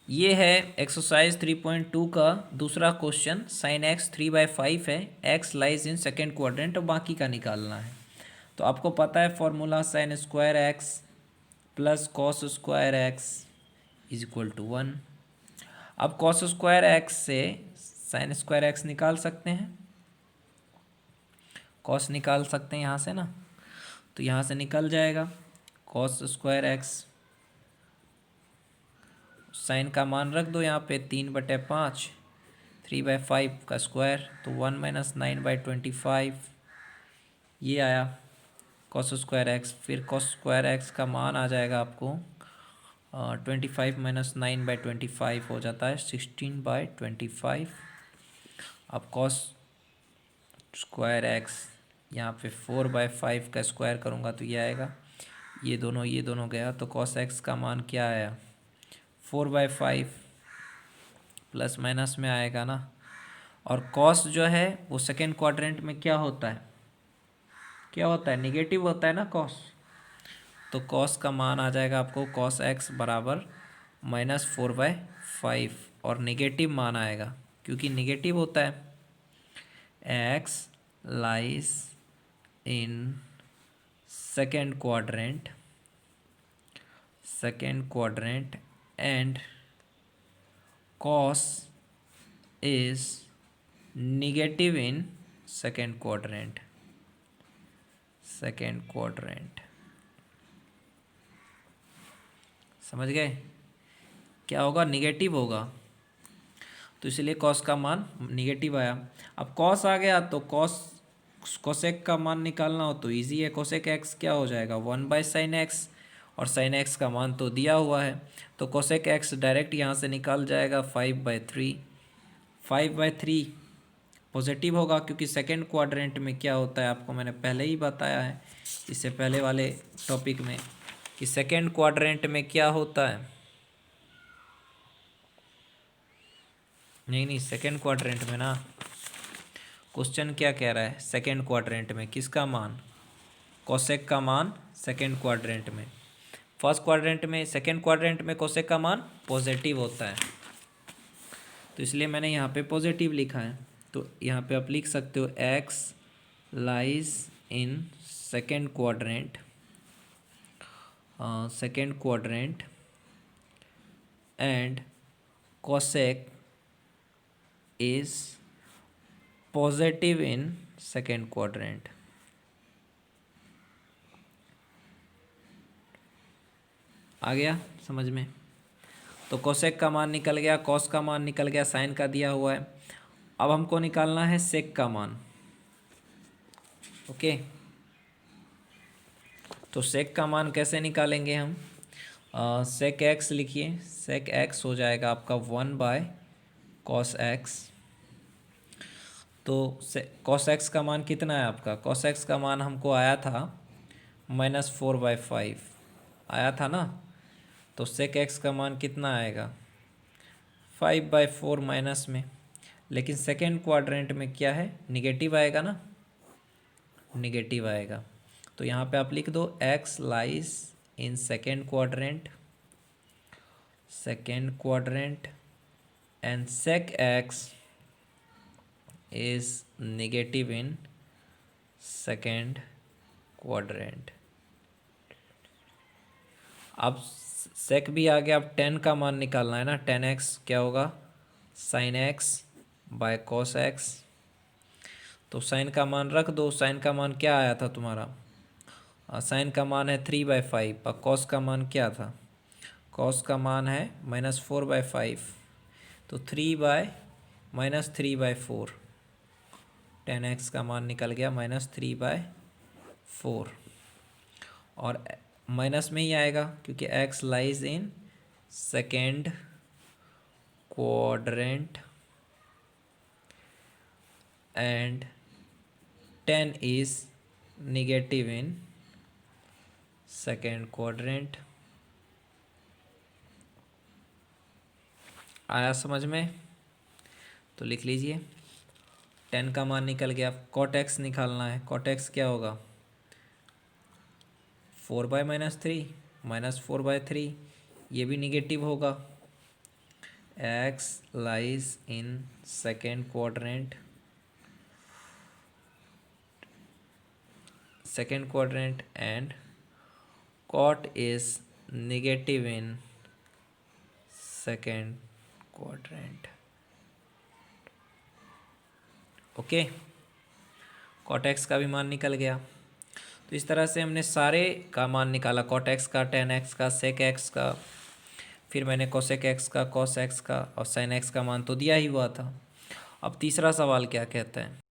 ये है एक्सरसाइज 3.2 का दूसरा क्वेश्चन। साइन एक्स 3/5 है, x lies in second quadrant और बाकी का निकालना है। तो आपको पता है formula sine square x plus cos square x is equal to 1। अब कॉस स्क्वायर एक्स से साइन स्क्वायर एक्स निकाल सकते हैं, कॉस निकाल सकते हैं यहाँ से ना, तो यहाँ से निकल जाएगा कॉस स्क्वायर एक्स। साइन का मान रख दो यहाँ पे 3/5, 3/5 का स्क्वायर तो 1 - 9/25 ये आया कॉस स्क्वायर एक्स। फिर कॉस स्क्वायर एक्स का मान आ जाएगा आपको 25 - 9/25 हो जाता है 16/25। अब कॉस स्क्वायर एक्स यहाँ पे 4/5 का स्क्वायर करूँगा तो ये आएगा, ये दोनों गया तो कॉस एक्स का मान क्या आया 4/5 प्लस माइनस में आएगा ना। और कॉस जो है वो सेकेंड क्वाड्रेंट में क्या होता है, निगेटिव होता है ना कॉस। तो कॉस का मान आ जाएगा आपको कॉस एक्स बराबर -4/5 और निगेटिव मान आएगा क्योंकि निगेटिव होता है। X lies in second quadrant and cos is negative in second quadrant। समझ गए, क्या होगा, निगेटिव होगा, तो इसलिए cos का मान निगेटिव आया। अब cos आ गया तो कोसेक का मान निकालना हो तो इजी है। कोसेक एक्स क्या हो जाएगा 1/sin x, और sin x का मान तो दिया हुआ है तो कोसेक एक्स डायरेक्ट यहाँ से निकाल जाएगा 5/3। 5/3 पॉजिटिव होगा क्योंकि सेकेंड क्वाड्रेंट में क्या होता है आपको मैंने पहले ही बताया है इससे पहले वाले टॉपिक में कि सेकेंड क्वाड्रेंट में क्या होता है। नहीं सेकेंड क्वाड्रेंट में ना, क्वेश्चन क्या कह रहा है, सेकेंड क्वाड्रेंट में किसका मान, कोसेक का मान सेकेंड क्वाड्रेंट में। फर्स्ट क्वाड्रेंट में, सेकेंड क्वाड्रेंट में कोसेक का मान पॉजिटिव होता है तो इसलिए मैंने यहाँ पे पॉजिटिव लिखा है। तो यहाँ पे आप लिख सकते हो x lies in second quadrant and cosec is positive in second quadrant. आ गया समझ में। तो कोसेक का मान निकल गया, कॉस का मान निकल गया, साइन का दिया हुआ है। अब हमको निकालना है सेक का मान। ओके, तो सेक का मान कैसे निकालेंगे हम, सेक एक्स लिखिए, सेक एक्स हो जाएगा आपका 1/cos x। तो cos x का मान कितना है आपका, cos x का मान हमको आया था -4/5 आया था ना, तो सेक एक्स का मान कितना आएगा 5/4 माइनस में। लेकिन सेकेंड क्वाड्रेंट में क्या है, निगेटिव आएगा ना, निगेटिव आएगा तो यहाँ पे आप लिख दो x lies in second quadrant and sec x is negative in second quadrant. अब सेक भी आ गया, अब 10 का मान निकालना है ना, 10x क्या होगा sine x by cos x. तो साइन का मान रख दो, साइन का मान क्या आया था तुम्हारा, साइन का मान है 3/5 और कॉस का मान क्या था, कॉस का मान है -4/5 तो 3/4 10x का मान निकल गया -3/4 और माइनस में ही आएगा क्योंकि x lies in second quadrant and 10 is negative in second quadrant. आया समझ में, तो लिख लीजिए 10 का मान निकल गया। कॉट एक्स निकालना है, कॉट एक्स क्या होगा 4/-3 -4/3, ये भी निगेटिव होगा x lies in second quadrant and cot is negative in second quadrant. Okay, cot x का भी मान निकल गया। तो इस तरह से हमने सारे का मान निकाला, कॉट एक्स का, टेन एक्स का, सेक एक्स का, फिर मैंने कोसेक एक्स का, कॉस एक्स का और साइन एक्स का मान तो दिया ही हुआ था। अब तीसरा सवाल क्या कहता है,